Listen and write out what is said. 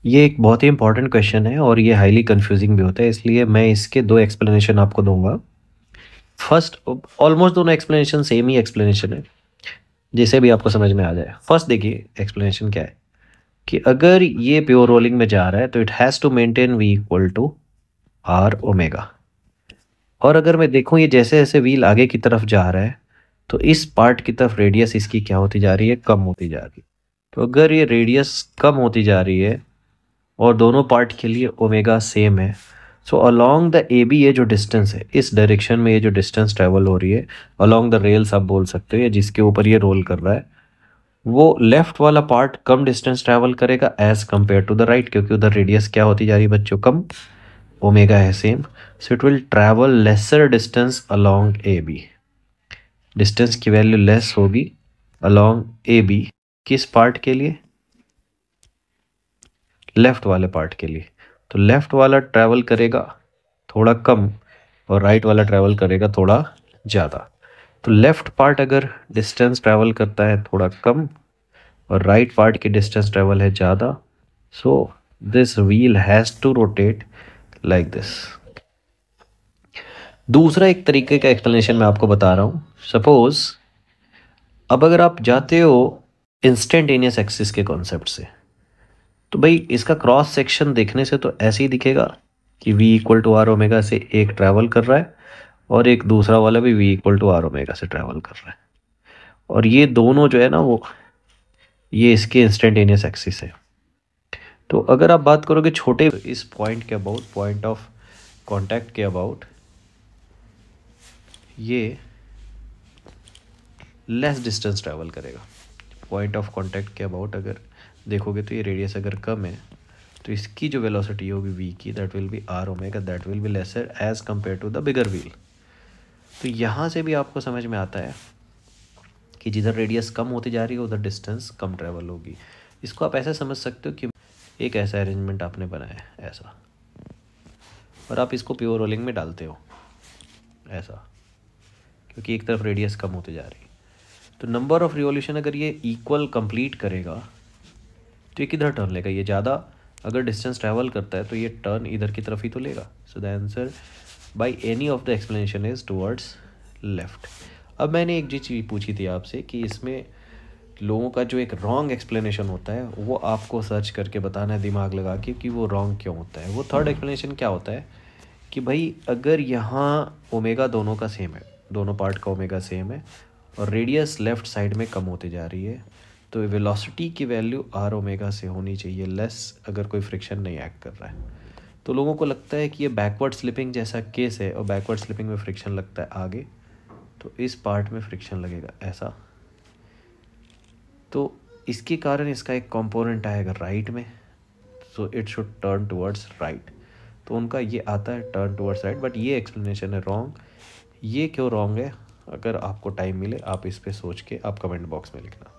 ये एक बहुत ही इंपॉर्टेंट क्वेश्चन है और ये हाईली कंफ्यूजिंग भी होता है, इसलिए मैं इसके दो एक्सप्लेनेशन आपको दूंगा। फर्स्ट, ऑलमोस्ट दोनों एक्सप्लेनेशन सेम ही एक्सप्लेनेशन है, जिसे भी आपको समझ में आ जाए। फर्स्ट देखिए एक्सप्लेनेशन क्या है कि अगर ये प्योर रोलिंग में जा रहा है तो it has to maintain v equal to r omega. और अगर मैं देखूं ये जैसे जैसे व्हील आगे की तरफ जा रहा है तो इस पार्ट की तरफ रेडियस इसकी क्या होती जा रही है, कम होती जा रही है। तो अगर ये रेडियस कम होती जा रही है और दोनों पार्ट के लिए ओमेगा सेम है, so along the A B ये जो डिस्टेंस है, इस डायरेक्शन में ये जो डिस्टेंस ट्रेवल हो रही है अलोंग द रेल्स आप बोल सकते हो, या जिसके ऊपर ये रोल कर रहा है, वो लेफ्ट वाला पार्ट कम डिस्टेंस ट्रैवल करेगा as compare to the right, क्योंकि उधर रेडियस क्या होती जा रही है बच्चों, कम, ओमेगा है same. So it will travel lesser distance along A B. Distance की वैल्यू लेस होगी अलोंग ए बी, किस पार्ट के लिए, लेफ्ट वाले पार्ट के लिए। तो लेफ्ट वाला ट्रैवल करेगा थोड़ा कम और राइट वाला ट्रैवल करेगा थोड़ा ज़्यादा। तो लेफ्ट पार्ट अगर डिस्टेंस ट्रैवल करता है थोड़ा कम और राइट पार्ट की डिस्टेंस ट्रेवल है ज़्यादा, so this wheel has to rotate like this. दूसरा एक तरीके का एक्सप्लेनेशन मैं आपको बता रहा हूँ। सपोज अब अगर आप जाते हो इंस्टेंटेनियस एक्सिस के कॉन्सेप्ट से, तो भाई इसका क्रॉस सेक्शन देखने से तो ऐसे ही दिखेगा कि v equal to r omega से एक ट्रैवल कर रहा है और एक दूसरा वाला भी v equal to r omega से ट्रैवल कर रहा है, और ये दोनों जो है ना वो ये इसके इंस्टेंटेनियस एक्सिस है। तो अगर आप बात करोगे छोटे इस पॉइंट के अबाउट, पॉइंट ऑफ कांटेक्ट के अबाउट, ये लेस डिस्टेंस ट्रैवल करेगा। पॉइंट ऑफ कांटेक्ट के अबाउट अगर देखोगे तो ये रेडियस अगर कम है तो इसकी जो वेलोसिटी होगी v की, that will be r omega, that will be lesser as compare to the bigger wheel. तो यहाँ से भी आपको समझ में आता है कि जिधर रेडियस कम होती जा रही है उधर डिस्टेंस कम ट्रैवल होगी। इसको आप ऐसे समझ सकते हो कि एक ऐसा अरेंजमेंट आपने बनाया है ऐसा, और आप इसको प्योर रोलिंग में डालते हो ऐसा, क्योंकि एक तरफ रेडियस कम होती जा रही है। तो नंबर ऑफ रिवॉल्यूशन अगर ये इक्वल कंप्लीट करेगा तो ये किधर टर्न लेगा, ये ज़्यादा अगर डिस्टेंस ट्रैवल करता है तो ये टर्न इधर की तरफ ही तो लेगा। So the answer by any of the explanation is towards left. अब मैंने एक चीज़ पूछी थी आपसे कि इसमें लोगों का जो एक रॉन्ग एक्सप्लेनेशन होता है वो आपको सर्च करके बताना है दिमाग लगा के कि वो रॉन्ग क्यों होता है। वो थर्ड एक्सप्लेनेशन क्या होता है कि भाई अगर यहाँ ओमेगा दोनों का सेम है, दोनों पार्ट का ओमेगा सेम है और रेडियस लेफ्ट साइड में कम होती जा रही है, तो वेलोसिटी की वैल्यू आर ओमेगा से होनी चाहिए लेस, अगर कोई फ्रिक्शन नहीं एक्ट कर रहा है। तो लोगों को लगता है कि ये बैकवर्ड स्लिपिंग जैसा केस है, और बैकवर्ड स्लिपिंग में फ्रिक्शन लगता है आगे, तो इस पार्ट में फ्रिक्शन लगेगा ऐसा। तो इसके कारण इसका एक कंपोनेंट आएगा राइट में, so it should turn towards right. तो उनका ये आता है टर्न टुवर्ड्स राइट, बट ये एक्सप्लेनेशन है रॉन्ग। ये क्यों रॉन्ग है, अगर आपको टाइम मिले आप इस पे सोच के आप कमेंट बॉक्स में लिखना।